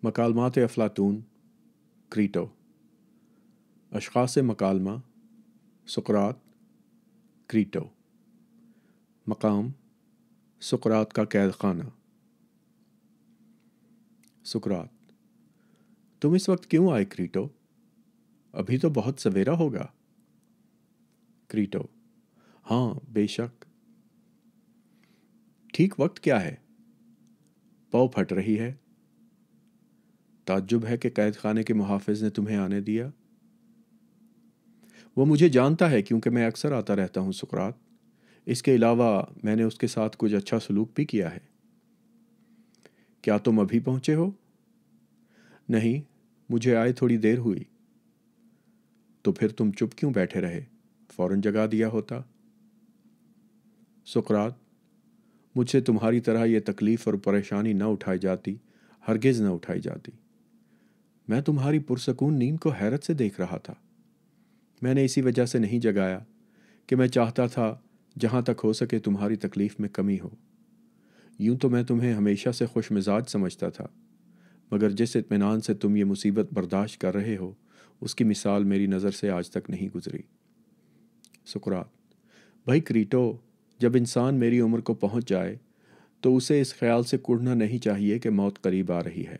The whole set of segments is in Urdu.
مکالمات افلاطون کریٹو اشخاص مکالمہ سقراط کریٹو مقام سقراط کا قید خانہ سقراط تم اس وقت کیوں آئے کریٹو؟ ابھی تو بہت سویرا ہوگا۔ کریٹو ہاں بے شک۔ ٹھیک وقت کیا ہے؟ پاؤ پھٹ رہی ہے۔ تعجب ہے کہ قید خانے کے محافظ نے تمہیں آنے دیا۔ وہ مجھے جانتا ہے کیونکہ میں اکثر آتا رہتا ہوں سقراط۔ اس کے علاوہ میں نے اس کے ساتھ کچھ اچھا سلوک بھی کیا ہے۔ کیا تم ابھی پہنچے ہو؟ نہیں، مجھے آئے تھوڑی دیر ہوئی۔ تو پھر تم چپ کیوں بیٹھے رہے؟ فوراً جگا دیا ہوتا۔ سقراط مجھ سے تمہاری طرح یہ تکلیف اور پریشانی نہ اٹھائی جاتی، ہرگز نہ اٹھائی جاتی۔ میں تمہاری پرسکون نیند کو حیرت سے دیکھ رہا تھا۔ میں نے اسی وجہ سے نہیں جگایا کہ میں چاہتا تھا جہاں تک ہو سکے تمہاری تکلیف میں کمی ہو۔ یوں تو میں تمہیں ہمیشہ سے خوش مزاج سمجھتا تھا، مگر جس اطمینان سے تم یہ مصیبت برداشت کر رہے ہو اس کی مثال میری نظر سے آج تک نہیں گزری۔ سقراط بھائی کریٹو، جب انسان میری عمر کو پہنچ جائے تو اسے اس خیال سے کڑنا نہیں چاہیے کہ موت قریب آ رہی ہے۔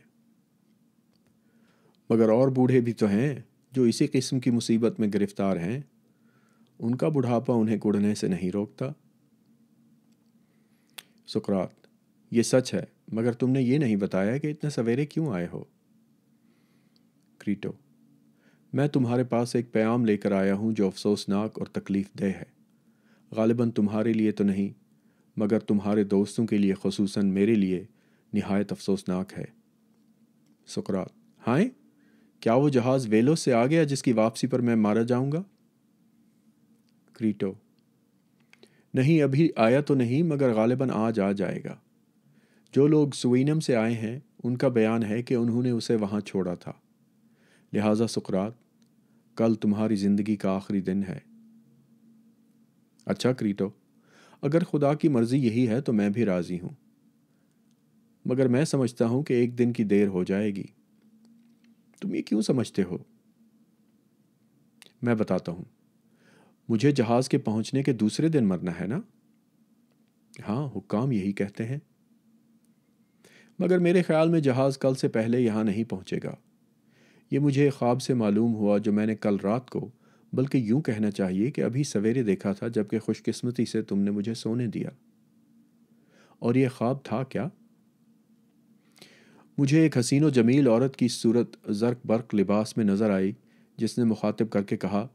مگر اور بوڑھے بھی تو ہیں جو اسی قسم کی مصیبت میں گرفتار ہیں، ان کا بڑھاپا انہیں کڑنے سے نہیں روکتا۔ سقراط یہ سچ ہے، مگر تم نے یہ نہیں بتایا کہ اتنے سویرے کیوں آئے ہو۔ کریٹو میں تمہارے پاس ایک پیام لے کر آیا ہوں جو افسوسناک اور تکلیف دہ ہے۔ غالباً تمہارے لیے تو نہیں، مگر تمہارے دوستوں کے لیے، خصوصاً میرے لیے نہایت افسوسناک ہے۔ سقراط ہائے، کیا وہ جہاز ویلوس سے آ گیا جس کی واپسی پر میں مارا جاؤں گا؟ کریٹو نہیں، ابھی آیا تو نہیں، مگر غالباً آج آ جائے گا۔ جو لوگ سوینم سے آئے ہیں ان کا بیان ہے کہ انہوں نے اسے وہاں چھوڑا تھا۔ لہٰذا سقراط کل تمہاری زندگی کا آخری دن ہے۔ اچھا کریٹو، اگر خدا کی مرضی یہی ہے تو میں بھی راضی ہوں، مگر میں سمجھتا ہوں کہ ایک دن کی دیر ہو جائے گی۔ تم یہ کیوں سمجھتے ہو؟ میں بتاتا ہوں۔ مجھے جہاز کے پہنچنے کے دوسرے دن مرنا ہے نا؟ ہاں، حکام یہی کہتے ہیں۔ مگر میرے خیال میں جہاز کل سے پہلے یہاں نہیں پہنچے گا۔ یہ مجھے خواب سے معلوم ہوا جو میں نے کل رات کو، بلکہ یوں کہنا چاہیے کہ ابھی سویرے دیکھا تھا، جبکہ خوش قسمتی سے تم نے مجھے سونے دیا۔ اور یہ خواب تھا کیا؟ مجھے ایک حسین و جمیل عورت کی صورت زرق برق لباس میں نظر آئی جس نے مخاطب کر کے کہا،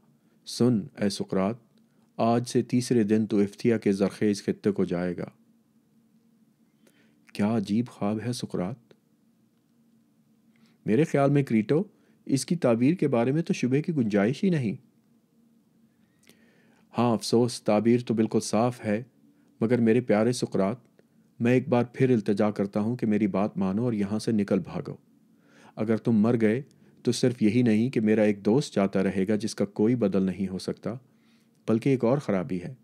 سن اے سقراط، آج سے تیسرے دن تو افتیا کے زرخیز خطے کو جائے گا۔ کیا عجیب خواب ہے سقراط! میرے خیال میں کریٹو، اس کی تعبیر کے بارے میں تو شبے کی گنجائش ہی نہیں۔ ہاں افسوس، تعبیر تو بالکل صاف ہے، مگر میرے پیارے سقراط، میں ایک بار پھر التجا کرتا ہوں کہ میری بات مانو اور یہاں سے نکل بھاگو۔ اگر تم مر گئے تو صرف یہی نہیں کہ میرا ایک دوست جاتا رہے گا جس کا کوئی بدل نہیں ہو سکتا، بلکہ ایک اور خرابی ہے۔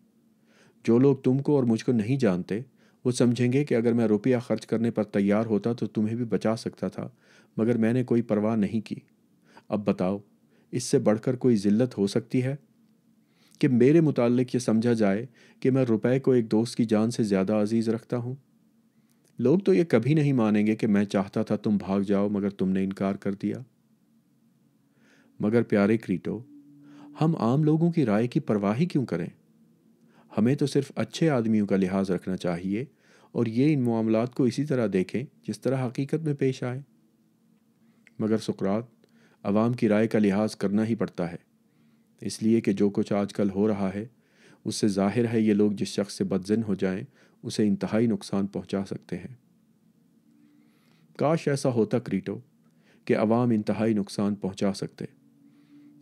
جو لوگ تم کو اور مجھ کو نہیں جانتے وہ سمجھیں گے کہ اگر میں روپیہ خرچ کرنے پر تیار ہوتا تو تمہیں بھی بچا سکتا تھا، مگر میں نے کوئی پرواہ نہیں کی۔ اب بتاؤ، اس سے بڑھ کر کوئی ذلت ہو سکتی ہے کہ میرے متعلق یہ سمجھا جائے کہ میں روپے کو ایک دوست کی جان سے زیادہ عزیز رکھتا ہوں؟ لوگ تو یہ کبھی نہیں مانیں گے کہ میں چاہتا تھا تم بھاگ جاؤ مگر تم نے انکار کر دیا۔ مگر پیارے کریٹو، ہم عام لوگوں کی رائے کی پرواہ ہی کیوں کریں؟ ہمیں تو صرف اچھے آدمیوں کا لحاظ رکھنا چاہیے اور یہ ان معاملات کو اسی طرح دیکھیں جس طرح حقیقت میں پیش آئے۔ مگر سقراط، عوام کی رائے کا لحاظ کرنا ہی پڑتا ہے، اس لیے کہ جو کچھ آج کل ہو رہا ہے اس سے ظاہر ہے یہ لوگ جس شخص سے بدظن ہو جائیں اسے انتہائی نقصان پہنچا سکتے ہیں۔ کاش ایسا ہوتا کریٹو کہ عوام انتہائی نقصان پہنچا سکتے،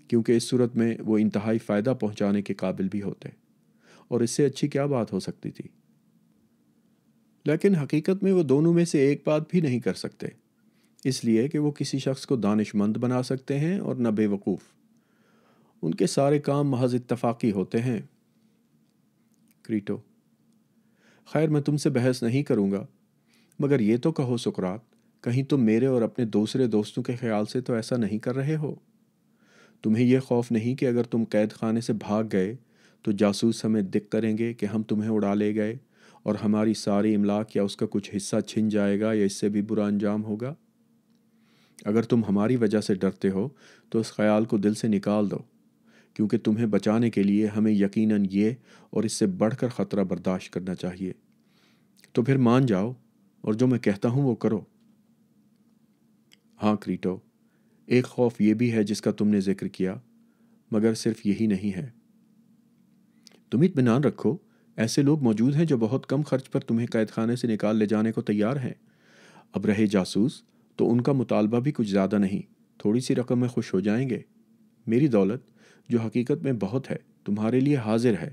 کیونکہ اس صورت میں وہ انتہائی فائدہ پہنچانے کے قابل بھی ہوتے، اور اس سے اچھی کیا بات ہو سکتی تھی؟ لیکن حقیقت میں وہ دونوں میں سے ایک بات بھی نہیں کر سکتے، اس لیے کہ وہ کسی شخص کو دانش مند بنا سکتے ہیں اور نہ بے وقوف۔ ان کے سارے کام محض اتفاقی ہوتے ہیں۔ کریٹو خیر، میں تم سے بحث نہیں کروں گا، مگر یہ تو کہو سقراط کہیں تم میرے اور اپنے دوسرے دوستوں کے خیال سے تو ایسا نہیں کر رہے ہو؟ تمہیں یہ خوف نہیں کہ اگر تم قید خانے سے بھاگ گئے تو جاسوس ہمیں دق کریں گے کہ ہم تمہیں اڑا لے گئے اور ہماری ساری املاک یا اس کا کچھ حصہ چھن جائے گا یا اس سے بھی برا انجام ہوگا؟ اگر تم ہماری وجہ سے ڈرتے ہو تو اس خیال کو دل سے نکال دو، کیونکہ تمہیں بچانے کے لیے ہمیں یقیناً یہ اور اس سے بڑھ کر خطرہ برداشت کرنا چاہیے۔ تو پھر مان جاؤ اور جو میں کہتا ہوں وہ کرو۔ ہاں کریٹو، ایک خوف یہ بھی ہے جس کا تم نے ذکر کیا، مگر صرف یہی نہیں ہے۔ تم اطمینان رکھو، ایسے لوگ موجود ہیں جو بہت کم خرچ پر تمہیں قید خانے سے نکال لے جانے کو تیار ہیں۔ اب رہے جاسوس، تو ان کا مطالبہ بھی کچھ زیادہ نہیں، تھوڑی سی رقم میں خوش ہو جائیں گے۔ میری دولت، جو حقیقت میں بہت ہے، تمہارے لیے حاضر ہے،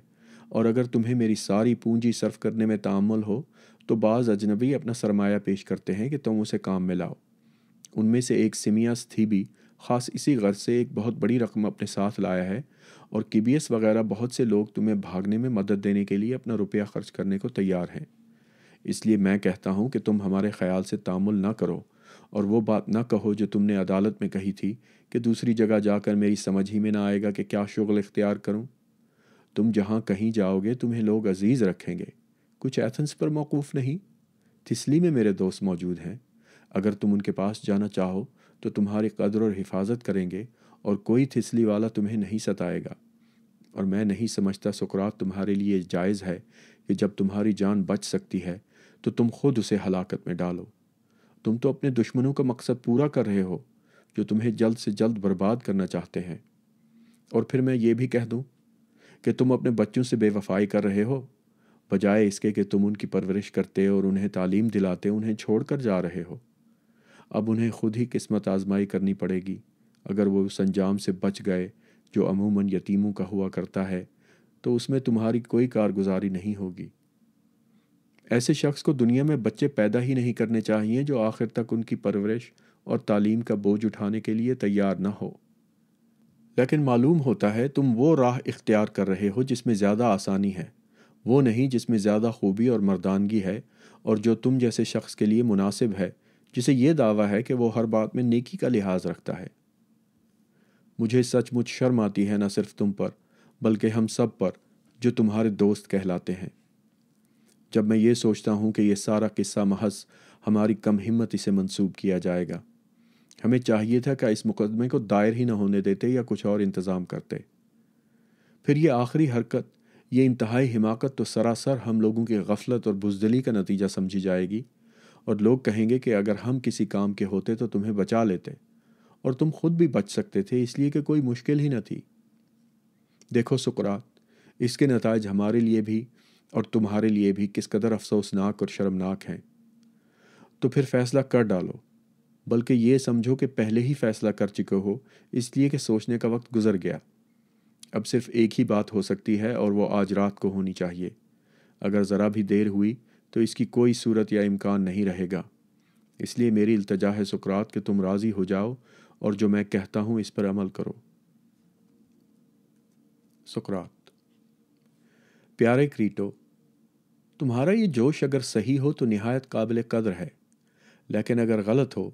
اور اگر تمہیں میری ساری پونجی صرف کرنے میں تأمل ہو تو بعض اجنبی اپنا سرمایہ پیش کرتے ہیں کہ تم اسے کام میں لاؤ۔ ان میں سے ایک سیمیاس تھیبی خاص اسی غرض سے ایک بہت بڑی رقم اپنے ساتھ لایا ہے، اور کیبیس وغیرہ بہت سے لوگ تمہیں بھاگنے میں مدد دینے کے لیے اپنا روپیہ خرچ کرنے کو تیار ہیں۔ اس لیے میں کہتا ہوں کہ تم ہمارے خیال سے تعامل نہ کرو، اور وہ بات نہ کہو جو تم نے عدالت میں کہی تھی کہ دوسری جگہ جا کر میری سمجھ ہی میں نہ آئے گا کہ کیا شغل اختیار کروں۔ تم جہاں کہیں جاؤ گے تمہیں لوگ عزیز رکھیں گے، کچھ ایتھنس پر موقوف نہیں۔ تسلی میں میرے دوست موجود ہیں، اگر تم ان کے پاس جانا چاہو تو تمہاری قدر اور حفاظت کریں گے، اور کوئی تسلی والا تمہیں نہیں ستائے گا۔ اور میں نہیں سمجھتا سقراط تمہارے لیے جائز ہے کہ جب تمہاری جان بچ سکتی ہے تو تم خود اسے ہلاکت میں ڈالو۔ تم تو اپنے دشمنوں کا مقصد پورا کر رہے ہو، جو تمہیں جلد سے جلد برباد کرنا چاہتے ہیں۔ اور پھر میں یہ بھی کہہ دوں کہ تم اپنے بچوں سے بے وفائی کر رہے ہو، بجائے اس کے کہ تم ان کی پرورش کرتے اور انہیں تعلیم دلاتے انہیں چھوڑ کر جا رہے ہو۔ اب انہیں خود ہی قسمت آزمائی کرنی پڑے گی۔ اگر وہ اس انجام سے بچ گئے جو عموماً یتیموں کا ہوا کرتا ہے، تو اس میں تمہاری کوئی کارگزاری نہیں ہوگی۔ ایسے شخص کو دنیا میں بچے پیدا ہی نہیں کرنے چاہیے جو آخر تک ان کی پرورش اور تعلیم کا بوجھ اٹھانے کے لیے تیار نہ ہو۔ لیکن معلوم ہوتا ہے تم وہ راہ اختیار کر رہے ہو جس میں زیادہ آسانی ہے، وہ نہیں جس میں زیادہ خوبی اور مردانگی ہے، اور جو تم جیسے شخص کے لیے مناسب ہے، جسے یہ دعویٰ ہے کہ وہ ہر بات میں نیکی کا لحاظ رکھتا ہے۔ مجھے سچ مچ شرم آتی ہے، نہ صرف تم پر بلکہ ہم سب پر جو تمہارے دوست کہلاتے ہیں، جب میں یہ سوچتا ہوں کہ یہ سارا قصہ محض ہماری کم ہمتی سے منسوب کیا جائے گا۔ ہمیں چاہیے تھا کہ اس مقدمے کو دائر ہی نہ ہونے دیتے یا کچھ اور انتظام کرتے۔ پھر یہ آخری حرکت، یہ انتہائی حماقت تو سراسر ہم لوگوں کی غفلت اور بزدلی کا نتیجہ سمجھی جائے گی، اور لوگ کہیں گے کہ اگر ہم کسی کام کے ہوتے تو تمہیں بچا لیتے، اور تم خود بھی بچ سکتے تھے، اس لیے کہ کوئی مشکل ہی نہ تھی۔ دیکھو سقراط، اس کے نتائج ہمارے لیے بھی اور تمہارے لیے بھی کس قدر افسوسناک اور شرمناک ہیں۔ تو پھر فیصلہ کر ڈالو، بلکہ یہ سمجھو کہ پہلے ہی فیصلہ کر چکے ہو، اس لیے کہ سوچنے کا وقت گزر گیا۔ اب صرف ایک ہی بات ہو سکتی ہے، اور وہ آج رات کو ہونی چاہیے۔ اگر ذرا بھی دیر ہوئی تو اس کی کوئی صورت یا امکان نہیں رہے گا۔ اس لیے میری التجا ہے سقراط کہ تم راضی ہو جاؤ اور جو میں کہتا ہوں اس پر عمل کرو۔ سقراط: پیارے کریٹو، تمہارا یہ جوش اگر صحیح ہو تو نہایت قابل قدر ہے، لیکن اگر غلط ہو،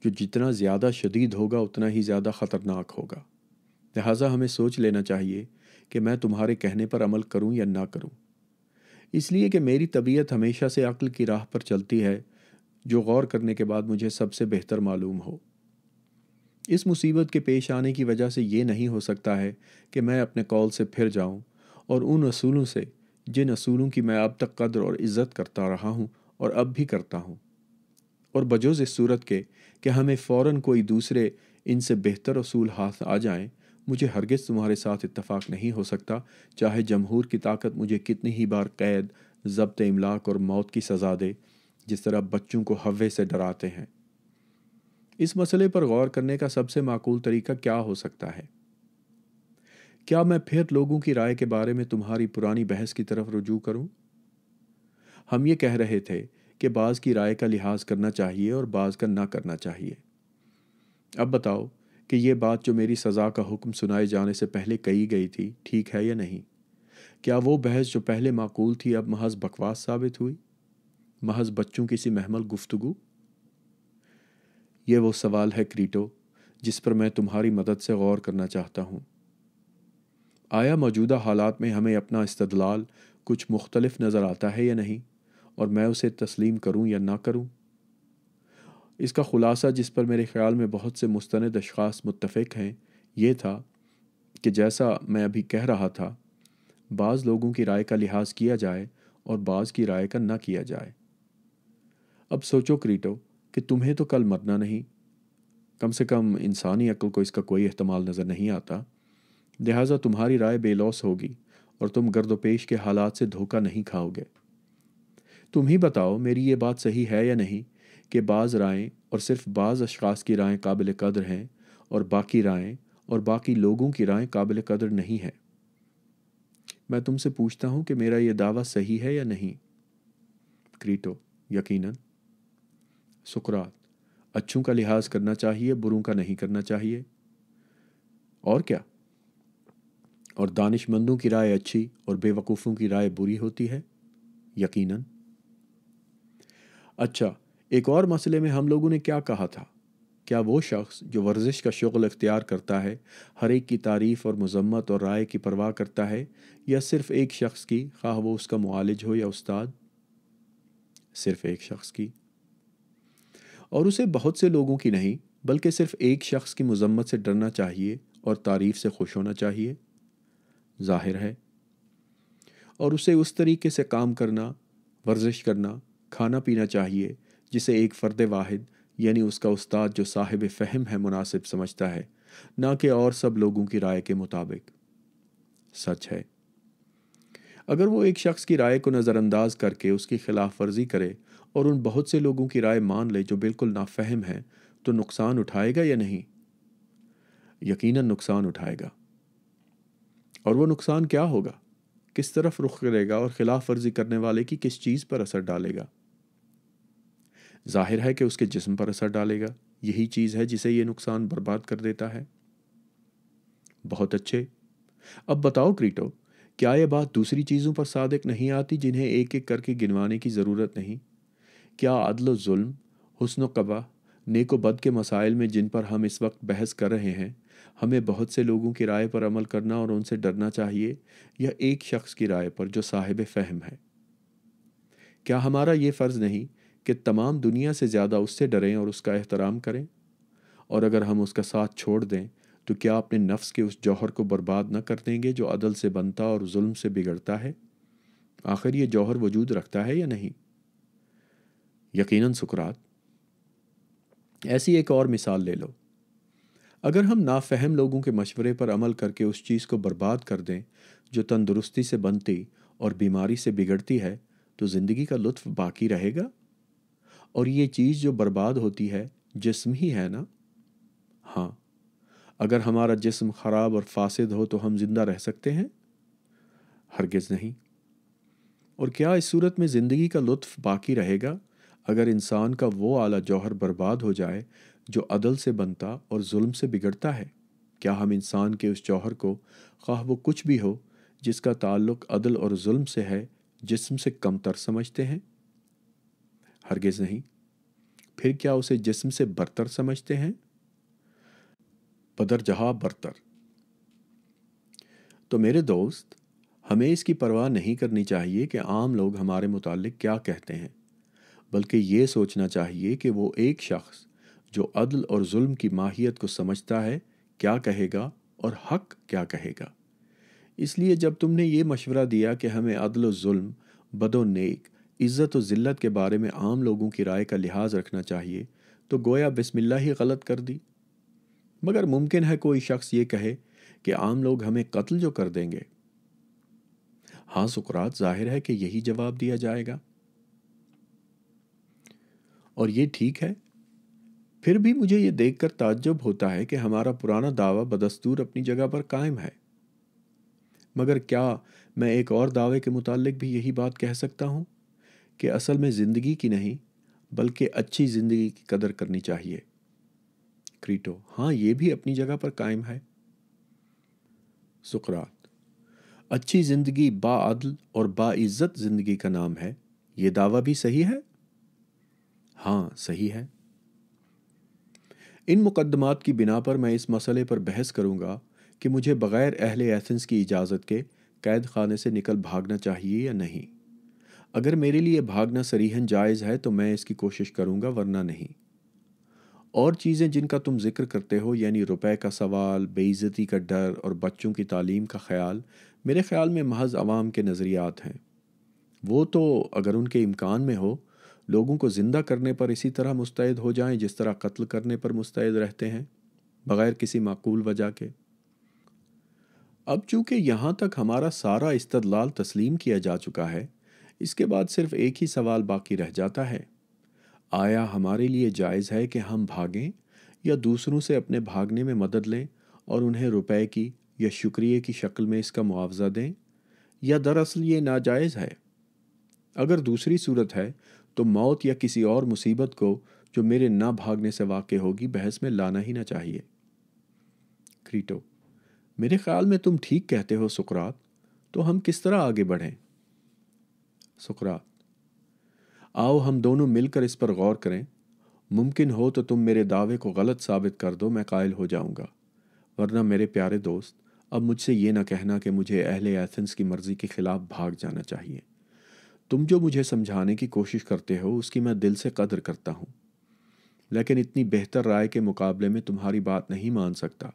جو جتنا زیادہ شدید ہوگا اتنا ہی زیادہ خطرناک ہوگا۔ لہٰذا ہمیں سوچ لینا چاہیے کہ میں تمہارے کہنے پر عمل کروں یا نہ کروں، اس لیے کہ میری طبیعت ہمیشہ سے عقل کی راہ پر چلتی ہے، جو غور کرنے کے بعد مجھے سب سے بہتر معلوم ہو۔ اس مصیبت کے پیش آنے کی وجہ سے یہ نہیں ہو سکتا ہے کہ میں اپنے قول سے پھر جاؤں اور ان اصولوں سے جن اصولوں کی میں اب تک قدر اور عزت کرتا رہا ہوں اور اب بھی کرتا ہوں، اور بجوز اس صورت کے کہ ہمیں فوراً کوئی دوسرے ان سے بہتر اصول ہاتھ آ جائیں، مجھے ہرگز تمہارے ساتھ اتفاق نہیں ہو سکتا، چاہے جمہور کی طاقت مجھے کتنی ہی بار قید، ضبط املاک اور موت کی سزا دے، جس طرح بچوں کو ہوے سے ڈراتے ہیں۔ اس مسئلے پر غور کرنے کا سب سے معقول طریقہ کیا ہو سکتا ہے؟ کیا میں پھر لوگوں کی رائے کے بارے میں تمہاری پرانی بحث کی طرف رجوع کروں؟ ہم یہ کہہ رہے تھے کہ بعض کی رائے کا لحاظ کرنا چاہیے اور بعض کا نہ کرنا چاہیے۔ اب بتاؤ کہ یہ بات جو میری سزا کا حکم سنائے جانے سے پہلے کہی گئی تھی ٹھیک ہے یا نہیں؟ کیا وہ بحث جو پہلے معقول تھی اب محض بکواس ثابت ہوئی، محض بچوں کی سی محمل گفتگو؟ یہ وہ سوال ہے کریٹو جس پر میں تمہاری مدد سے غور کرنا چاہتا ہوں۔ آیا موجودہ حالات میں ہمیں اپنا استدلال کچھ مختلف نظر آتا ہے یا نہیں، اور میں اسے تسلیم کروں یا نہ کروں؟ اس کا خلاصہ، جس پر میرے خیال میں بہت سے مستند اشخاص متفق ہیں، یہ تھا کہ جیسا میں ابھی کہہ رہا تھا، بعض لوگوں کی رائے کا لحاظ کیا جائے اور بعض کی رائے کا نہ کیا جائے۔ اب سوچو کریٹو کہ تمہیں تو کل مرنا نہیں، کم سے کم انسانی عقل کو اس کا کوئی احتمال نظر نہیں آتا، لہٰذا تمہاری رائے بے لوث ہوگی اور تم گرد و پیش کے حالات سے دھوکہ نہیں کھاؤ گے۔ تم ہی بتاؤ میری یہ بات صحیح ہے یا نہیں کہ بعض رائیں اور صرف بعض اشخاص کی رائیں قابل قدر ہیں اور باقی رائیں اور باقی لوگوں کی رائیں قابل قدر نہیں ہیں؟ میں تم سے پوچھتا ہوں کہ میرا یہ دعویٰ صحیح ہے یا نہیں؟ کریٹو: یقیناً۔ سقراط: اچھوں کا لحاظ کرنا چاہیے، بروں کا نہیں کرنا چاہیے۔ اور کیا؟ اور دانش مندوں کی رائے اچھی اور بے وقوفوں کی رائے بری ہوتی ہے؟ یقیناً۔ اچھا، ایک اور مسئلے میں ہم لوگوں نے کیا کہا تھا؟ کیا وہ شخص جو ورزش کا شغل اختیار کرتا ہے ہر ایک کی تعریف اور مذمت اور رائے کی پرواہ کرتا ہے، یا صرف ایک شخص کی، خواہ وہ اس کا معالج ہو یا استاد؟ صرف ایک شخص کی، اور اسے بہت سے لوگوں کی نہیں بلکہ صرف ایک شخص کی مذمت سے ڈرنا چاہیے اور تعریف سے خوش ہونا چاہیے؟ ظاہر ہے۔ اور اسے اس طریقے سے کام کرنا، ورزش کرنا، کھانا پینا چاہیے جسے ایک فرد واحد یعنی اس کا استاد جو صاحب فہم ہے مناسب سمجھتا ہے، نہ کہ اور سب لوگوں کی رائے کے مطابق۔ سچ ہے۔ اگر وہ ایک شخص کی رائے کو نظر انداز کر کے اس کی خلاف ورزی کرے اور ان بہت سے لوگوں کی رائے مان لے جو بالکل نافہم ہیں، تو نقصان اٹھائے گا یا نہیں؟ یقیناً نقصان اٹھائے گا۔ اور وہ نقصان کیا ہوگا؟ کس طرف رخ کرے گا اور خلاف ورزی کرنے والے کی کس چیز پر اثر ڈالے گا؟ ظاہر ہے کہ اس کے جسم پر اثر ڈالے گا۔ یہی چیز ہے جسے یہ نقصان برباد کر دیتا ہے۔ بہت اچھے۔ اب بتاؤ کریٹو، کیا یہ بات دوسری چیزوں پر صادق نہیں آتی جنہیں ایک ایک کر کے گنوانے کی ضرورت نہیں؟ کیا عدل و ظلم، حسن و قبح، نیک و بد کے مسائل میں جن پر ہم اس وقت بحث کر رہے ہیں، ہمیں بہت سے لوگوں کی رائے پر عمل کرنا اور ان سے ڈرنا چاہیے، یا ایک شخص کی رائے پر جو صاحب فہم ہے؟ کیا ہمارا یہ فرض نہیں کہ تمام دنیا سے زیادہ اس سے ڈریں اور اس کا احترام کریں؟ اور اگر ہم اس کا ساتھ چھوڑ دیں تو کیا اپنے نفس کے اس جوہر کو برباد نہ کر دیں گے جو عدل سے بنتا اور ظلم سے بگڑتا ہے؟ آخر یہ جوہر وجود رکھتا ہے یا نہیں؟ یقیناً سقراط۔ ایسی ایک اور مثال لے لو۔ اگر ہم نافہم لوگوں کے مشورے پر عمل کر کے اس چیز کو برباد کر دیں جو تندرستی سے بنتی اور بیماری سے بگڑتی ہے، تو زندگی کا لطف باقی رہے گا؟ اور یہ چیز جو برباد ہوتی ہے جسم ہی ہے نا؟ ہاں۔ اگر ہمارا جسم خراب اور فاسد ہو تو ہم زندہ رہ سکتے ہیں؟ ہرگز نہیں۔ اور کیا اس صورت میں زندگی کا لطف باقی رہے گا اگر انسان کا وہ اعلیٰ جوہر برباد ہو جائے جو عدل سے بنتا اور ظلم سے بگڑتا ہے؟ کیا ہم انسان کے اس جوہر کو، خواہ وہ کچھ بھی ہو، جس کا تعلق عدل اور ظلم سے ہے، جسم سے کمتر سمجھتے ہیں؟ ہرگز نہیں۔ پھر کیا اسے جسم سے برتر سمجھتے ہیں؟ بدرجہ برتر۔ تو میرے دوست، ہمیں اس کی پرواہ نہیں کرنی چاہیے کہ عام لوگ ہمارے متعلق کیا کہتے ہیں، بلکہ یہ سوچنا چاہیے کہ وہ ایک شخص جو عدل اور ظلم کی ماہیت کو سمجھتا ہے کیا کہے گا اور حق کیا کہے گا۔ اس لیے جب تم نے یہ مشورہ دیا کہ ہمیں عدل و ظلم، بد و نیک، عزت و ذلت کے بارے میں عام لوگوں کی رائے کا لحاظ رکھنا چاہیے، تو گویا بسم اللہ ہی غلط کر دی۔ مگر ممکن ہے کوئی شخص یہ کہے کہ عام لوگ ہمیں قتل جو کر دیں گے۔ ہاں سقراط، ظاہر ہے کہ یہی جواب دیا جائے گا۔ اور یہ ٹھیک ہے۔ پھر بھی مجھے یہ دیکھ کر تعجب ہوتا ہے کہ ہمارا پرانا دعویٰ بدستور اپنی جگہ پر قائم ہے۔ مگر کیا میں ایک اور دعوے کے متعلق بھی یہی بات کہہ سکتا ہوں کہ اصل میں زندگی کی نہیں بلکہ اچھی زندگی کی قدر کرنی چاہیے؟ کریٹو: ہاں، یہ بھی اپنی جگہ پر قائم ہے۔ سقراط: اچھی زندگی باعدل اور باعزت زندگی کا نام ہے، یہ دعویٰ بھی صحیح ہے؟ ہاں، صحیح ہے۔ ان مقدمات کی بنا پر میں اس مسئلے پر بحث کروں گا کہ مجھے بغیر اہل ایتھنز کی اجازت کے قید خانے سے نکل بھاگنا چاہیے یا نہیں۔ اگر میرے لیے بھاگنا صریحاً جائز ہے تو میں اس کی کوشش کروں گا، ورنہ نہیں۔ اور چیزیں جن کا تم ذکر کرتے ہو، یعنی روپے کا سوال، بے عزتی کا ڈر اور بچوں کی تعلیم کا خیال، میرے خیال میں محض عوام کے نظریات ہیں۔ وہ تو اگر ان کے امکان میں ہو، لوگوں کو زندہ کرنے پر اسی طرح مستعد ہو جائیں جس طرح قتل کرنے پر مستعد رہتے ہیں، بغیر کسی معقول وجہ کے۔ اب چونکہ یہاں تک ہمارا سارا استدلال تسلیم کیا جا چکا ہے، اس کے بعد صرف ایک ہی سوال باقی رہ جاتا ہے: آیا ہمارے لیے جائز ہے کہ ہم بھاگیں یا دوسروں سے اپنے بھاگنے میں مدد لیں اور انہیں روپے کی یا شکریہ کی شکل میں اس کا معاوضہ دیں، یا دراصل یہ ناجائز ہے؟ اگر دوسری صورت ہے تو موت یا کسی اور مصیبت کو جو میرے نہ بھاگنے سے واقع ہوگی بحث میں لانا ہی نہ چاہیے۔ کریٹو: میرے خیال میں تم ٹھیک کہتے ہو سقراط، تو ہم کس طرح آگے بڑھیں؟ سقراط: آؤ ہم دونوں مل کر اس پر غور کریں۔ ممکن ہو تو تم میرے دعوے کو غلط ثابت کر دو، میں قائل ہو جاؤں گا، ورنہ میرے پیارے دوست، اب مجھ سے یہ نہ کہنا کہ مجھے اہل ایتھنز کی مرضی کے خلاف بھاگ جانا چاہیے۔ تم جو مجھے سمجھانے کی کوشش کرتے ہو اس کی میں دل سے قدر کرتا ہوں، لیکن اتنی بہتر رائے کے مقابلے میں تمہاری بات نہیں مان سکتا۔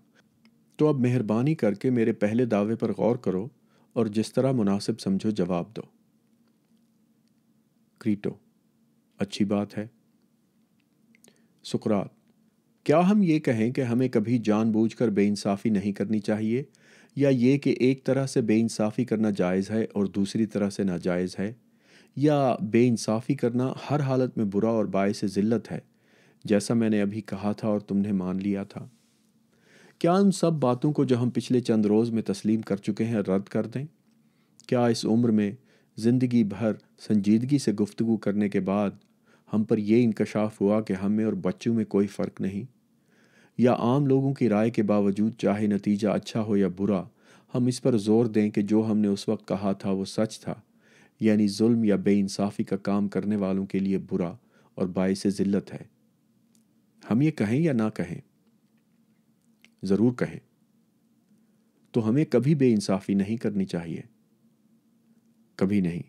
تو اب مہربانی کر کے میرے پہلے دعوے پر غور کرو اور جس طرح مناسب سمجھو جواب دو۔ کریٹو: اچھی بات ہے۔ سقراط: کیا ہم یہ کہیں کہ ہمیں کبھی جان بوجھ کر بے انصافی نہیں کرنی چاہیے، یا یہ کہ ایک طرح سے بے انصافی کرنا جائز ہے اور دوسری طرح سے ناجائز ہے، یا بے انصافی کرنا ہر حالت میں برا اور باعث ذلت ہے، جیسا میں نے ابھی کہا تھا اور تم نے مان لیا تھا؟ کیا ان سب باتوں کو جو ہم پچھلے چند روز میں تسلیم کر چکے ہیں رد کر دیں؟ کیا اس عمر میں زندگی بھر سنجیدگی سے گفتگو کرنے کے بعد ہم پر یہ انکشاف ہوا کہ ہم میں اور بچوں میں کوئی فرق نہیں، یا عام لوگوں کی رائے کے باوجود چاہے نتیجہ اچھا ہو یا برا، ہم اس پر زور دیں کہ جو ہم نے اس وقت کہا تھا وہ سچ تھا، یعنی ظلم یا بے انصافی کا کام کرنے والوں کے لیے برا اور باعث ذلت ہے؟ ہم یہ کہیں یا نہ کہیں؟ ضرور کہیں۔ تو ہمیں کبھی بے انصافی نہیں کرنی چاہیے، کبھی نہیں۔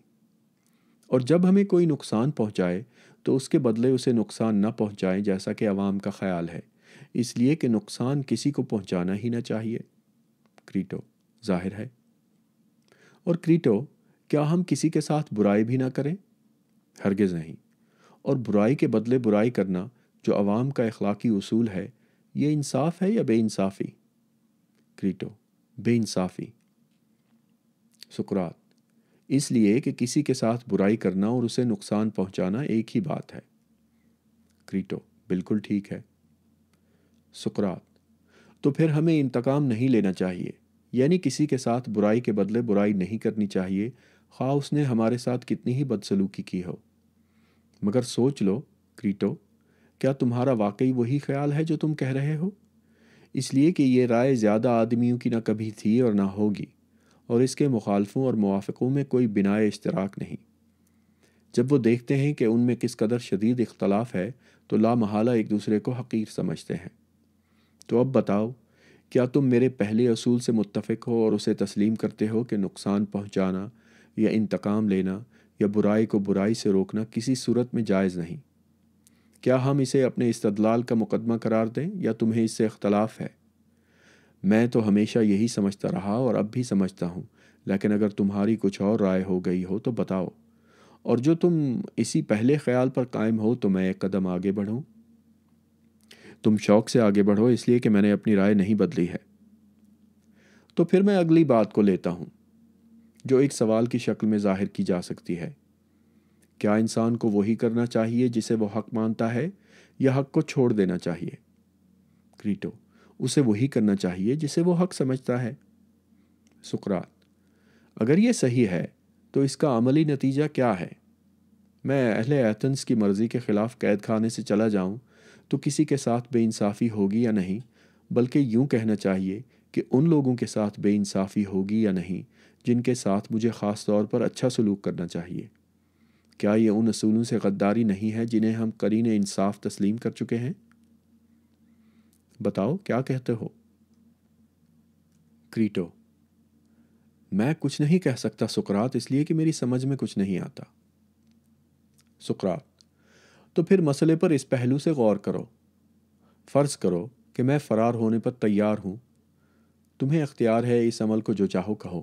اور جب ہمیں کوئی نقصان پہنچائے تو اس کے بدلے اسے نقصان نہ پہنچائیں جیسا کہ عوام کا خیال ہے، اس لیے کہ نقصان کسی کو پہنچانا ہی نہ چاہیے۔ کریٹو: ظاہر ہے۔ اور کریٹو، کیا ہم کسی کے ساتھ برائی بھی نہ کریں؟ ہرگز نہیں۔ اور برائی کے بدلے برائی کرنا جو عوام کا اخلاقی اصول ہے، یہ انصاف ہے یا بے انصافی؟ کریٹو: بے انصافی۔ سقراط: اس لیے کہ کسی کے ساتھ برائی کرنا اور اسے نقصان پہنچانا ایک ہی بات ہے۔ کریٹو: بالکل ٹھیک ہے۔ سقراط: تو پھر ہمیں انتقام نہیں لینا چاہیے، یعنی کسی کے ساتھ برائی کے بدلے برائی نہیں کرنی چاہیے، خواہ اس نے ہمارے ساتھ کتنی ہی بدسلوکی کی ہو۔ مگر سوچ لو کریٹو، کیا تمہارا واقعی وہی خیال ہے جو تم کہہ رہے ہو؟ اس لیے کہ یہ رائے زیادہ آدمیوں کی نہ کبھی تھی اور نہ ہوگی، اور اس کے مخالفوں اور موافقوں میں کوئی بنائے اشتراک نہیں۔ جب وہ دیکھتے ہیں کہ ان میں کس قدر شدید اختلاف ہے تو لا محالہ ایک دوسرے کو حقیر سمجھتے ہیں۔ تو اب بتاؤ، کیا تم میرے پہلے اصول سے متفق ہو اور اسے تسلیم کرتے ہو کہ نقصان پہنچانا یا انتقام لینا یا برائی کو برائی سے روکنا کسی صورت میں جائز نہیں؟ کیا ہم اسے اپنے استدلال کا مقدمہ قرار دیں یا تمہیں اس سے اختلاف ہے؟ میں تو ہمیشہ یہی سمجھتا رہا اور اب بھی سمجھتا ہوں، لیکن اگر تمہاری کچھ اور رائے ہو گئی ہو تو بتاؤ، اور جو تم اسی پہلے خیال پر قائم ہو تو میں ایک قدم آگے بڑھوں۔ تم شوق سے آگے بڑھو، اس لیے کہ میں نے اپنی رائے نہیں بدلی ہے۔ تو پھر میں اگلی بات کو لیتا ہوں، جو ایک سوال کی شکل میں ظاہر کی جا سکتی ہے: کیا انسان کو وہی کرنا چاہیے جسے وہ حق مانتا ہے، یا حق کو چھوڑ دینا چاہیے؟ کریٹو: اسے وہی کرنا چاہیے جسے وہ حق سمجھتا ہے۔ سقراط: اگر یہ صحیح ہے تو اس کا عملی نتیجہ کیا ہے؟ میں اہل ایتھنز کی مرضی کے خلاف قید خانے سے چلا جاؤں تو کسی کے ساتھ بے انصافی ہوگی یا نہیں، بلکہ یوں کہنا چاہیے کہ ان لوگوں کے ساتھ بے انصافی ہوگی یا نہیں جن کے ساتھ مجھے خاص طور پر اچھا سلوک کرنا چاہیے۔ کیا یہ ان اصولوں سے غداری نہیں ہے جنہیں ہم قرین انصاف تسلیم کر چکے ہیں؟ بتاؤ کیا کہتے ہو؟ کریٹو: میں کچھ نہیں کہہ سکتا سقراط، اس لیے کہ میری سمجھ میں کچھ نہیں آتا۔ سقراط: تو پھر مسئلے پر اس پہلو سے غور کرو۔ فرض کرو کہ میں فرار ہونے پر تیار ہوں، تمہیں اختیار ہے اس عمل کو جو چاہو کہو،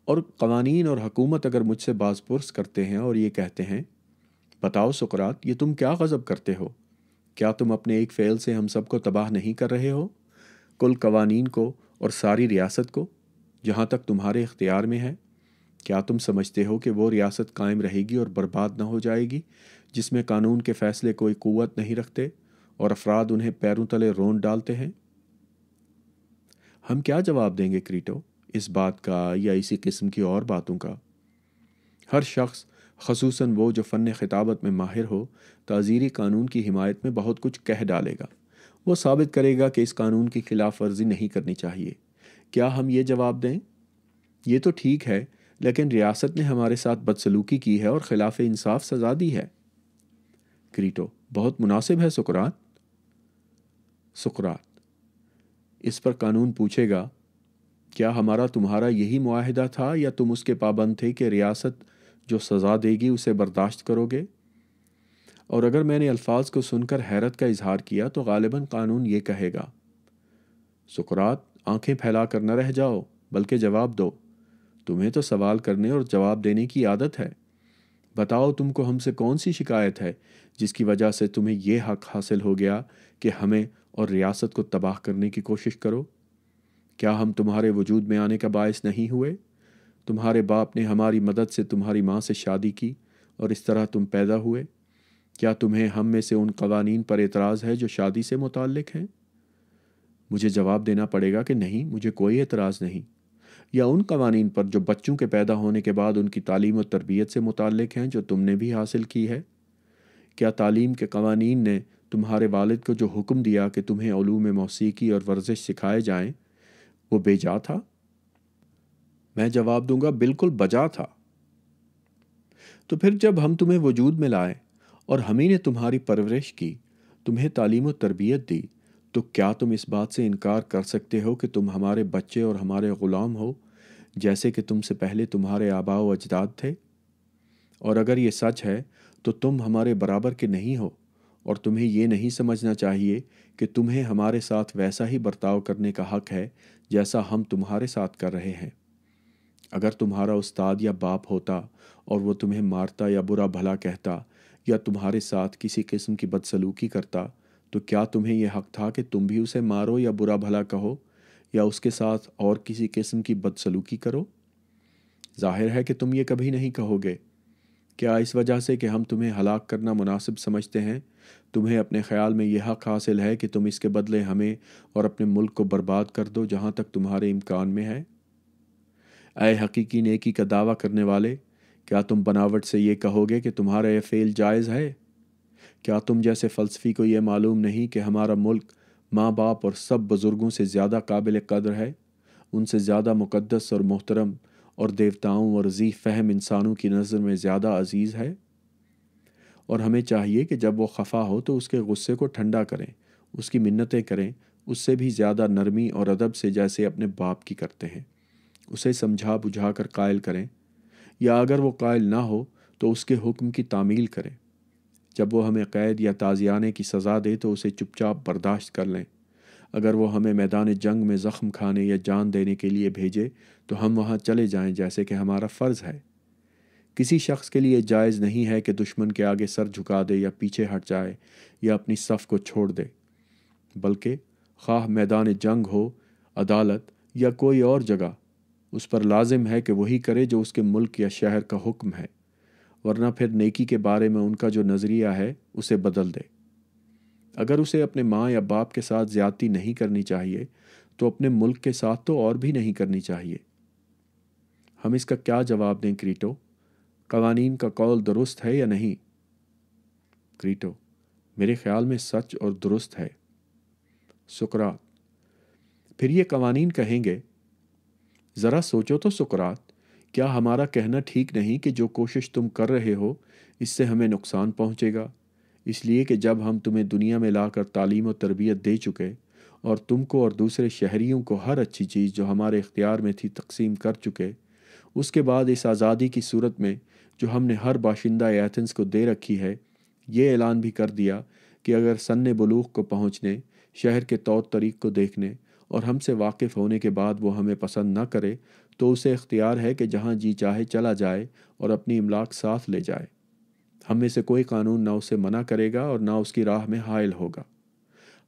اور قوانین اور حکومت اگر مجھ سے باز پرس کرتے ہیں اور یہ کہتے ہیں بتاؤ سقراط یہ تم کیا غضب کرتے ہو، کیا تم اپنے ایک فعل سے ہم سب کو تباہ نہیں کر رہے ہو، کل قوانین کو اور ساری ریاست کو جہاں تک تمہارے اختیار میں ہے؟ کیا تم سمجھتے ہو کہ وہ ریاست قائم رہے گی اور برباد نہ ہو جائے گی جس میں قانون کے فیصلے کوئی قوت نہیں رکھتے اور افراد انہیں پیروں تلے رونڈ ڈالتے ہیں؟ ہم کیا جواب دیں گے کریٹو، اس بات کا یا اسی قسم کی اور باتوں کا؟ ہر شخص، خصوصاً وہ جو فن خطابت میں ماہر ہو، تعزیری قانون کی حمایت میں بہت کچھ کہہ ڈالے گا۔ وہ ثابت کرے گا کہ اس قانون کی خلاف ورزی نہیں کرنی چاہیے۔ کیا ہم یہ جواب دیں یہ تو ٹھیک ہے لیکن ریاست نے ہمارے ساتھ بدسلوکی کی ہے اور خلاف انصاف سزا دی ہے؟ کریٹو: بہت مناسب ہے سقراط۔ سقراط: اس پر قانون پوچھے گا کیا ہمارا تمہارا یہی معاہدہ تھا یا تم اس کے پابند تھے کہ ریاست جو سزا دے گی اسے برداشت کرو گے؟ اور اگر میں نے الفاظ کو سن کر حیرت کا اظہار کیا تو غالباً قانون یہ کہے گا سقراط آنکھیں پھیلا کر نہ رہ جاؤ بلکہ جواب دو، تمہیں تو سوال کرنے اور جواب دینے کی عادت ہے۔ بتاؤ تم کو ہم سے کون سی شکایت ہے جس کی وجہ سے تمہیں یہ حق حاصل ہو گیا کہ ہمیں اور ریاست کو تباہ کرنے کی کوشش کرو؟ کیا ہم تمہارے وجود میں آنے کا باعث نہیں ہوئے؟ تمہارے باپ نے ہماری مدد سے تمہاری ماں سے شادی کی اور اس طرح تم پیدا ہوئے۔ کیا تمہیں ہم میں سے ان قوانین پر اعتراض ہے جو شادی سے متعلق ہیں؟ مجھے جواب دینا پڑے گا کہ نہیں، مجھے کوئی اعتراض نہیں۔ یا ان قوانین پر جو بچوں کے پیدا ہونے کے بعد ان کی تعلیم و تربیت سے متعلق ہیں جو تم نے بھی حاصل کی ہے؟ کیا تعلیم کے قوانین نے تمہارے والد کو جو حکم دیا کہ تمہیں علوم موسیقی اور ورزش سکھائے جائیں وہ بے جا تھا؟ میں جواب دوں گا بالکل بجا تھا۔ تو پھر جب ہم تمہیں وجود میں لائے اور ہمیں نے تمہاری پرورش کی، تمہیں تعلیم و تربیت دی، تو کیا تم اس بات سے انکار کر سکتے ہو کہ تم ہمارے بچے اور ہمارے غلام ہو جیسے کہ تم سے پہلے تمہارے آباء و اجداد تھے؟ اور اگر یہ سچ ہے تو تم ہمارے برابر کے نہیں ہو، اور تمہیں یہ نہیں سمجھنا چاہیے کہ تمہیں ہمارے ساتھ ویسا ہی برتاؤ کرنے کا حق ہے جیسا ہم تمہارے ساتھ کر رہے ہیں۔ اگر تمہارا استاد یا باپ ہوتا اور وہ تمہیں مارتا یا برا بھلا کہتا یا تمہارے ساتھ کسی قسم کی بدسلوکی کرتا تو کیا تمہیں یہ حق تھا کہ تم بھی اسے مارو یا برا بھلا کہو یا اس کے ساتھ اور کسی قسم کی بدسلوکی کرو؟ ظاہر ہے کہ تم یہ کبھی نہیں کہو گے۔ کیا اس وجہ سے کہ ہم تمہیں ہلاک کرنا مناسب سمجھتے ہیں تمہیں اپنے خیال میں یہ حق حاصل ہے کہ تم اس کے بدلے ہمیں اور اپنے ملک کو برباد کر دو جہاں تک تمہارے امکان میں ہے؟ اے حقیقی نیکی کا دعویٰ کرنے والے، کیا تم بناوٹ سے یہ کہو گے کہ تمہارا یہ فعل جائز ہے؟ کیا تم جیسے فلسفی کو یہ معلوم نہیں کہ ہمارا ملک ماں باپ اور سب بزرگوں سے زیادہ قابل قدر ہے، ان سے زیادہ مقدس اور محترم، اور دیوتاؤں اور ذی فہم انسانوں کی نظر میں زیادہ عزیز ہے؟ اور ہمیں چاہیے کہ جب وہ خفا ہو تو اس کے غصے کو ٹھنڈا کریں، اس کی منتیں کریں، اس سے بھی زیادہ نرمی اور ادب سے جیسے اپنے باپ کی کرتے ہیں، اسے سمجھا بجھا کر قائل کریں، یا اگر وہ قائل نہ ہو تو اس کے حکم کی تعمیل کریں۔ جب وہ ہمیں قید یا تازیانے کی سزا دے تو اسے چپ چاپ برداشت کر لیں۔ اگر وہ ہمیں میدان جنگ میں زخم کھانے یا جان دینے کے لیے بھیجے تو ہم وہاں چلے جائیں جیسے کہ ہمارا فرض ہے۔ کسی شخص کے لیے جائز نہیں ہے کہ دشمن کے آگے سر جھکا دے یا پیچھے ہٹ جائے یا اپنی صف کو چھوڑ دے، بلکہ خواہ میدان جنگ ہو، عدالت یا کوئی اور جگہ، اس پر لازم ہے کہ وہی کرے جو اس کے ملک یا شہر کا حکم ہے، ورنہ پھر نیکی کے بارے میں ان کا جو نظریہ ہے اسے بدل دے۔ اگر اسے اپنے ماں یا باپ کے ساتھ زیادتی نہیں کرنی چاہیے تو اپنے ملک کے ساتھ تو اور بھی نہیں کرنی چاہیے۔ ہم اس کا کیا جواب دیں کریٹو؟ قوانین کا قول درست ہے یا نہیں؟ کریٹو: میرے خیال میں سچ اور درست ہے۔ سقراط: پھر یہ قوانین کہیں گے ذرا سوچو تو سقراط، کیا ہمارا کہنا ٹھیک نہیں کہ جو کوشش تم کر رہے ہو اس سے ہمیں نقصان پہنچے گا، اس لیے کہ جب ہم تمہیں دنیا میں لا کر تعلیم و تربیت دے چکے اور تم کو اور دوسرے شہریوں کو ہر اچھی چیز جو ہمارے اختیار میں تھی تقسیم کر چکے، اس کے بعد اس آزادی کی صورت میں جو ہم نے ہر باشندہ ایتھنز کو دے رکھی ہے، یہ اعلان بھی کر دیا کہ اگر سن بلوغ کو پہنچنے، شہر کے طور طریق کو دیکھنے اور ہم سے واقف ہونے کے بعد وہ ہمیں پسند نہ کرے تو اسے اختیار ہے کہ جہاں جی چاہے چلا جائے اور اپنی املاک ساتھ لے جائے۔ ہم میں سے کوئی قانون نہ اسے منع کرے گا اور نہ اس کی راہ میں حائل ہوگا۔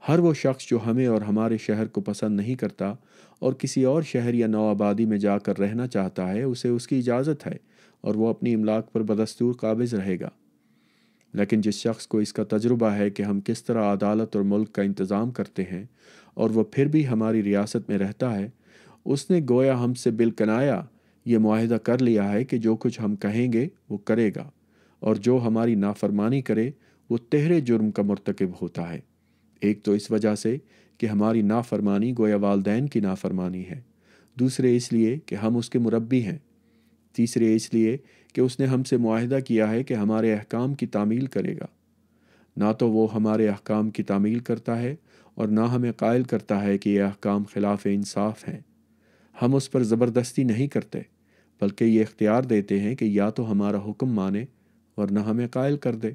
ہر وہ شخص جو ہمیں اور ہمارے شہر کو پسند نہیں کرتا اور کسی اور شہر یا نو آبادی میں جا کر رہنا چاہتا ہے، اسے اس کی اجازت ہے اور وہ اپنی املاک پر بدستور قابض رہے گا۔ لیکن جس شخص کو اس کا تجربہ ہے کہ ہم کس طرح عدالت اور ملک کا انتظام کرتے ہیں اور وہ پھر بھی ہماری ریاست میں رہتا ہے، اس نے گویا ہم سے بالکنایا یہ معاہدہ کر لیا ہے کہ جو کچھ ہم کہیں گے وہ کرے گا، اور جو ہماری نافرمانی کرے وہ تہرے جرم کا مرتکب ہوتا ہے۔ ایک تو اس وجہ سے کہ ہماری نافرمانی گویا والدین کی نافرمانی ہے، دوسرے اس لیے کہ ہم اس کے مربی ہیں، تیسرے اس لیے کہ اس نے ہم سے معاہدہ کیا ہے کہ ہمارے احکام کی تعمیل کرے گا۔ نہ تو وہ ہمارے احکام کی تعمیل کرتا ہے اور نہ ہمیں قائل کرتا ہے کہ یہ احکام خلاف انصاف ہیں۔ ہم اس پر زبردستی نہیں کرتے، بلکہ یہ اختیار دیتے ہیں کہ یا تو ہمارا حکم مانے ورنہ ہمیں قائل کر دے۔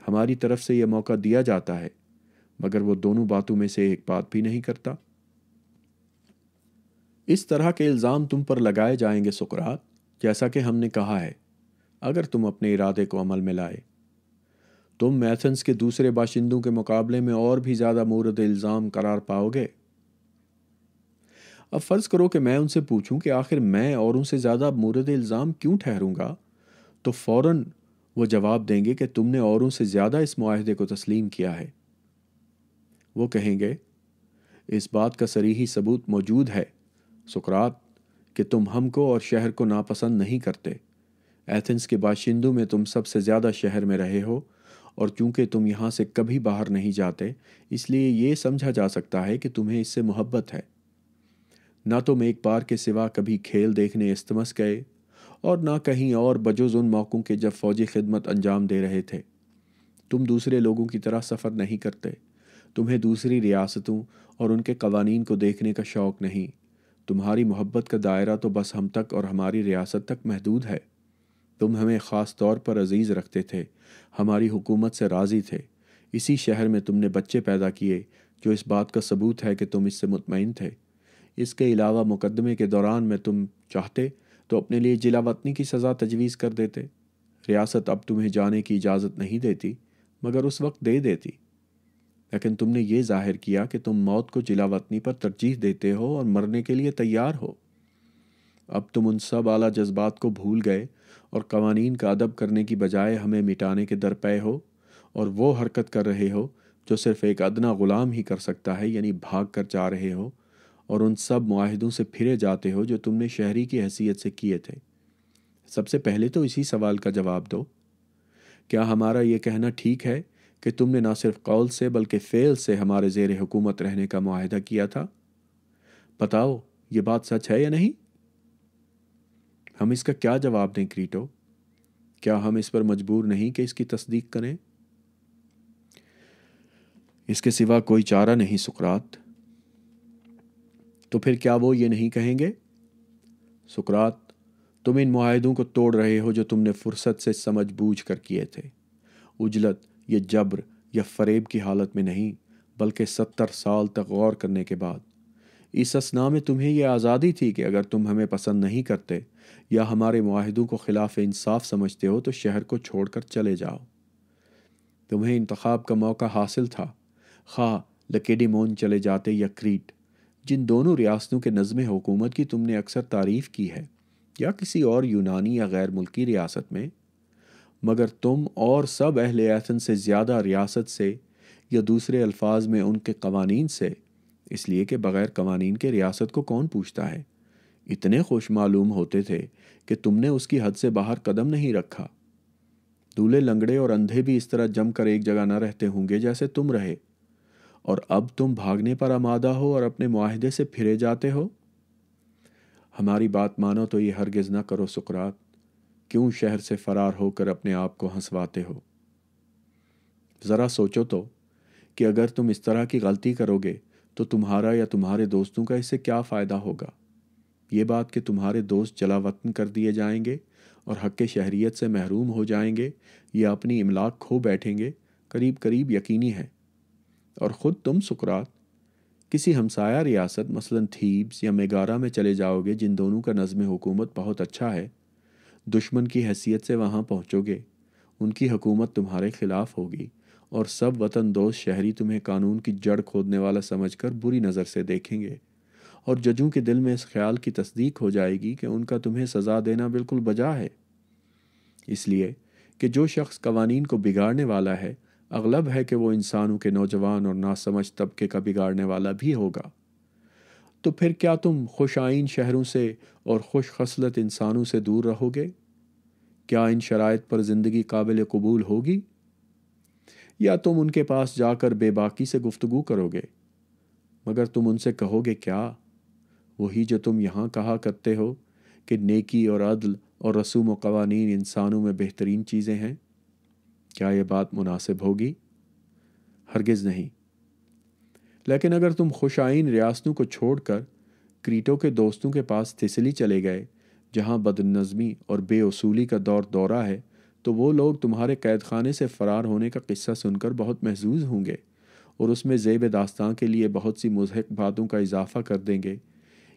ہماری طرف سے یہ موقع دیا جاتا ہے، مگر وہ دونوں باتوں میں سے ایک بات بھی نہیں کرتا۔ اس طرح کے الزام تم پر لگائے جائیں گے سقراط، جیسا کہ ہم نے کہا ہے، اگر تم اپنے ارادے کو عمل میں لائے۔ تم ایتھنز کے دوسرے باشندوں کے مقابلے میں اور بھی زیادہ مورد الزام قرار پاؤ گے۔ اب فرض کرو کہ میں ان سے پوچھوں کہ آخر میں اوروں سے زیادہ مورد الزام کیوں ٹھہروں گا، تو فوراً وہ جواب دیں گے کہ تم نے اوروں سے زیادہ اس معاہدے کو تسلیم کیا ہے۔ وہ کہیں گے، اس بات کا صریحی ثبوت موجود ہے سقراط کہ تم ہم کو اور شہر کو ناپسند نہیں کرتے۔ ایتھنز کے باشندوں میں تم سب سے زیادہ شہر میں رہے ہو، اور چونکہ تم یہاں سے کبھی باہر نہیں جاتے، اس لیے یہ سمجھا جا سکتا ہے کہ تمہیں اس سے محبت ہے۔ نہ تم ایک بار کے سوا کبھی کھیل دیکھنے استمس گئے اور نہ کہیں اور بجز ان موقعوں کے جب فوجی خدمت انجام دے رہے تھے۔ تم دوسرے لوگوں کی طرح سفر نہیں کرتے، تمہیں دوسری ریاستوں اور ان کے قوانین کو دیکھنے کا شوق نہیں۔ تمہاری محبت کا دائرہ تو بس ہم تک اور ہماری ریاست تک محدود ہے۔ تم ہمیں خاص طور پر عزیز رکھتے تھے، ہماری حکومت سے راضی تھے۔ اسی شہر میں تم نے بچے پیدا کیے، جو اس بات کا ثبوت ہے کہ تم اس سے مطمئن تھے۔ اس کے علاوہ مقدمے کے دوران میں تم چاہتے تو اپنے لیے جلا وطنی کی سزا تجویز کر دیتے۔ ریاست اب تمہیں جانے کی اجازت نہیں دیتی، مگر اس وقت دے دیتی۔ لیکن تم نے یہ ظاہر کیا کہ تم موت کو جلا وطنی پر ترجیح دیتے ہو اور مرنے کے لیے تیار ہو۔ اب تم ان سب اعلیٰ جذبات کو بھول گئے اور قوانین کا ادب کرنے کی بجائے ہمیں مٹانے کے درپے ہو، اور وہ حرکت کر رہے ہو جو صرف ایک ادنا غلام ہی کر سکتا ہے، یعنی بھاگ کر جا رہے ہو اور ان سب معاہدوں سے پھرے جاتے ہو جو تم نے شہری کی حیثیت سے کیے تھے۔ سب سے پہلے تو اسی سوال کا جواب دو، کیا ہمارا یہ کہنا ٹھیک ہے کہ تم نے نہ صرف قول سے بلکہ فعل سے ہمارے زیر حکومت رہنے کا معاہدہ کیا تھا؟ بتاؤ، یہ بات سچ ہے یا نہیں؟ ہم اس کا کیا جواب دیں کریٹو؟ کیا ہم اس پر مجبور نہیں کہ اس کی تصدیق کریں؟ اس کے سوا کوئی چارہ نہیں سقراط۔ تو پھر کیا وہ یہ نہیں کہیں گے؟ سقراط، تم ان معاہدوں کو توڑ رہے ہو جو تم نے فرصت سے سمجھ بوجھ کر کیے تھے، عجلت یا جبر یا فریب کی حالت میں نہیں، بلکہ 70 سال تک غور کرنے کے بعد۔ اس اثنا میں تمہیں یہ آزادی تھی کہ اگر تم ہمیں پسند نہیں کرتے یا ہمارے معاہدوں کو خلاف انصاف سمجھتے ہو تو شہر کو چھوڑ کر چلے جاؤ۔ تمہیں انتخاب کا موقع حاصل تھا، خواہ لکیڈیمون چلے جاتے یا کریٹ، جن دونوں ریاستوں کے نظم حکومت کی تم نے اکثر تعریف کی ہے، یا کسی اور یونانی یا غیر ملکی ریاست میں، مگر تم اور سب اہل ایتھن سے زیادہ ریاست سے، یا دوسرے الفاظ میں ان کے قوانین سے، اس لیے کہ بغیر قوانین کے ریاست کو کون پوچھتا ہے، اتنے خوش معلوم ہوتے تھے کہ تم نے اس کی حد سے باہر قدم نہیں رکھا۔ دولے لنگڑے اور اندھے بھی اس طرح جم کر ایک جگہ نہ رہتے ہوں گے جیسے تم رہے، اور اب تم بھاگنے پر آمادہ ہو اور اپنے معاہدے سے پھرے جاتے ہو۔ ہماری بات مانو تو یہ ہرگز نہ کرو سقراط۔ کیوں شہر سے فرار ہو کر اپنے آپ کو ہنسواتے ہو؟ ذرا سوچو تو کہ اگر تم اس طرح کی غلطی کرو گے تو تمہارا یا تمہارے دوستوں کا اس سے کیا فائدہ ہوگا؟ یہ بات کہ تمہارے دوست جلا وطن کر دیے جائیں گے اور حق شہریت سے محروم ہو جائیں گے یا اپنی املاک کھو بیٹھیں گے، قریب قریب یقینی ہے۔ اور خود تم سقراط کسی ہمسایہ ریاست مثلا تھیبس یا میگارا میں چلے جاؤ گے جن دونوں کا نظم حکومت بہت اچھا ہے، دشمن کی حیثیت سے وہاں پہنچو گے، ان کی حکومت تمہارے خلاف ہوگی اور سب وطن دوست شہری تمہیں قانون کی جڑ کھودنے والا سمجھ کر بری نظر سے دیکھیں گے، اور ججوں کے دل میں اس خیال کی تصدیق ہو جائے گی کہ ان کا تمہیں سزا دینا بالکل بجا ہے۔ اس لیے کہ جو شخص قوانین کو بگاڑنے والا ہے، اغلب ہے کہ وہ انسانوں کے نوجوان اور ناسمجھ طبقے کا بگاڑنے والا بھی ہوگا۔ تو پھر کیا تم خوش آئین شہروں سے اور خوش خصلت انسانوں سے دور رہو گے؟ کیا ان شرائط پر زندگی قابل قبول ہوگی؟ یا تم ان کے پاس جا کر بے باکی سے گفتگو کرو گے؟ مگر تم ان سے کہو گے کیا؟ وہی جو تم یہاں کہا کرتے ہو کہ نیکی اور عدل اور رسوم و قوانین انسانوں میں بہترین چیزیں ہیں۔ کیا یہ بات مناسب ہوگی؟ ہرگز نہیں۔ لیکن اگر تم خوش آئین ریاستوں کو چھوڑ کر کریٹو کے دوستوں کے پاس تھیسلی چلے گئے جہاں بد نظمی اور بے اصولی کا دورہ ہے، تو وہ لوگ تمہارے قید خانے سے فرار ہونے کا قصہ سن کر بہت محظوظ ہوں گے اور اس میں زیب داستان کے لیے بہت سی مضحک باتوں کا اضافہ کر دیں گے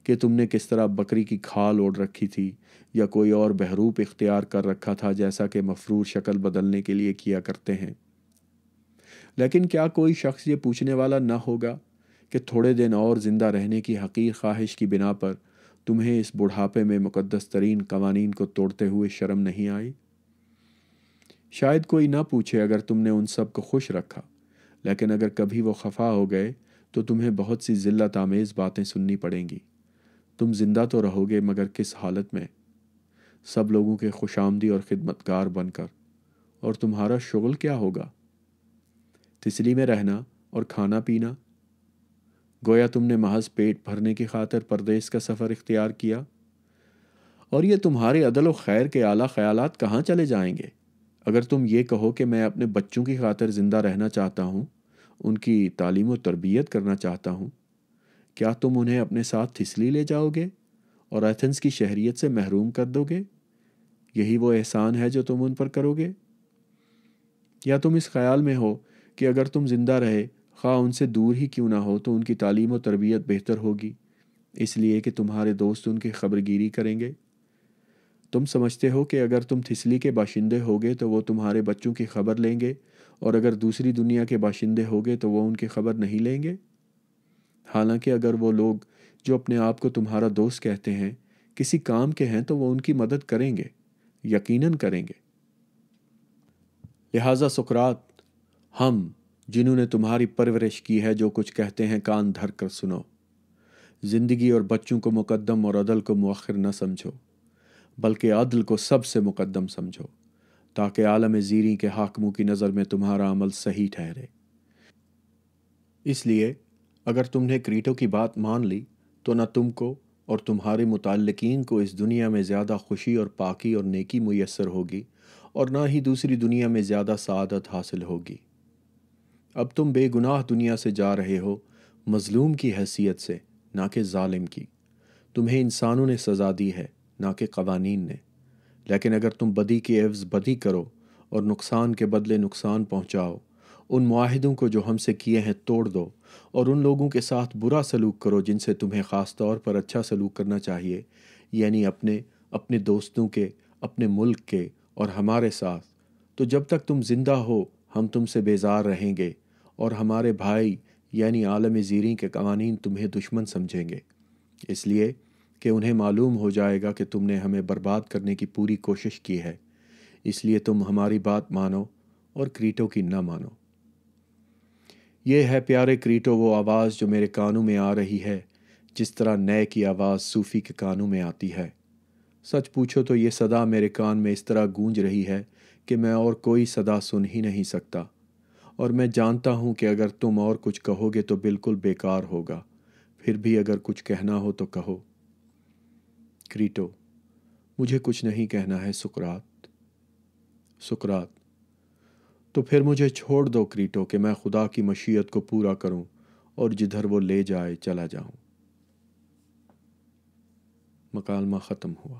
کہ تم نے کس طرح بکری کی کھال اوڑھ رکھی تھی یا کوئی اور بہروپ اختیار کر رکھا تھا جیسا کہ مفرور شکل بدلنے کے لیے کیا کرتے ہیں۔ لیکن کیا کوئی شخص یہ پوچھنے والا نہ ہوگا کہ تھوڑے دن اور زندہ رہنے کی حقیر خواہش کی بنا پر تمہیں اس بڑھاپے میں مقدس ترین قوانین کو توڑتے ہوئے شرم نہیں آئی؟ شاید کوئی نہ پوچھے اگر تم نے ان سب کو خوش رکھا، لیکن اگر کبھی وہ خفا ہو گئے تو تمہیں بہت سی ذلت آمیز باتیں سننی پڑیں گی۔ تم زندہ تو رہو گے مگر کس حالت میں؟ سب لوگوں کے خوش آمدی اور خدمتگار بن کر۔ اور تمہارا شغل کیا ہوگا؟ تسلی میں رہنا اور کھانا پینا؟ گویا تم نے محض پیٹ بھرنے کی خاطر پردیس کا سفر اختیار کیا۔ اور یہ تمہارے عدل و خیر کے اعلیٰ خیالات کہاں چلے جائیں گے اگر تم یہ کہو کہ میں اپنے بچوں کی خاطر زندہ رہنا چاہتا ہوں، ان کی تعلیم و تربیت کرنا چاہتا ہوں؟ کیا تم انہیں اپنے ساتھ تھسلی لے جاؤ گے اور ایتھنز کی شہریت سے محروم کر دو گے؟ یہی وہ احسان ہے جو تم ان پر کرو گے؟ یا تم اس خیال میں ہو کہ اگر تم زندہ رہے، خواہ ان سے دور ہی کیوں نہ ہو، تو ان کی تعلیم و تربیت بہتر ہوگی اس لیے کہ تمہارے دوست ان کی خبرگیری کریں گے؟ تم سمجھتے ہو کہ اگر تم تھسلی کے باشندے ہوگے تو وہ تمہارے بچوں کی خبر لیں گے، اور اگر دوسری دنیا کے باشندے ہوگے تو وہ ان کی خبر نہیں لیں گے؟ حالانکہ اگر وہ لوگ جو اپنے آپ کو تمہارا دوست کہتے ہیں کسی کام کے ہیں تو وہ ان کی مدد کریں گے، یقیناً کریں گے۔ لہٰذا سقراط، ہم جنہوں نے تمہاری پرورش کی ہے جو کچھ کہتے ہیں کان دھر کر سنو۔ زندگی اور بچوں کو مقدم اور عدل کو مؤخر نہ سمجھو، بلکہ عدل کو سب سے مقدم سمجھو، تاکہ عالم زیریں کے حاکموں کی نظر میں تمہارا عمل صحیح ٹھہرے۔ اس لیے اگر تم نے کریٹو کی بات مان لی تو نہ تم کو اور تمہارے متعلقین کو اس دنیا میں زیادہ خوشی اور پاکی اور نیکی میسر ہوگی، اور نہ ہی دوسری دنیا میں زیادہ سعادت حاصل ہوگی۔ اب تم بے گناہ دنیا سے جا رہے ہو، مظلوم کی حیثیت سے، نہ کہ ظالم کی۔ تمہیں انسانوں نے سزا دی ہے، نہ کہ قوانین نے۔ لیکن اگر تم بدی کی عوض بدی کرو اور نقصان کے بدلے نقصان پہنچاؤ، ان معاہدوں کو جو ہم سے کیے ہیں توڑ دو، اور ان لوگوں کے ساتھ برا سلوک کرو جن سے تمہیں خاص طور پر اچھا سلوک کرنا چاہیے، یعنی اپنے دوستوں کے، اپنے ملک کے اور ہمارے ساتھ، تو جب تک تم زندہ ہو ہم تم سے بیزار رہیں گے، اور ہمارے بھائی یعنی عالم زیریں کے قوانین تمہیں دشمن سمجھیں گے، اس لیے کہ انہیں معلوم ہو جائے گا کہ تم نے ہمیں برباد کرنے کی پوری کوشش کی ہے۔ اس لیے تم ہماری بات مانو اور کریٹو کی نہ مانو۔ یہ ہے پیارے کریٹو وہ آواز جو میرے کانوں میں آ رہی ہے، جس طرح نئے کی آواز صوفی کے کانوں میں آتی ہے۔ سچ پوچھو تو یہ صدا میرے کان میں اس طرح گونج رہی ہے کہ میں اور کوئی صدا سن ہی نہیں سکتا، اور میں جانتا ہوں کہ اگر تم اور کچھ کہو گے تو بالکل بیکار ہوگا، پھر بھی اگر کچھ کہنا ہو تو کہو۔ کریٹو: مجھے کچھ نہیں کہنا ہے سقراط۔ سقراط: تو پھر مجھے چھوڑ دو کریٹو کہ میں خدا کی مشیت کو پورا کروں اور جدھر وہ لے جائے چلا جاؤں۔ مکالمہ ختم ہوا۔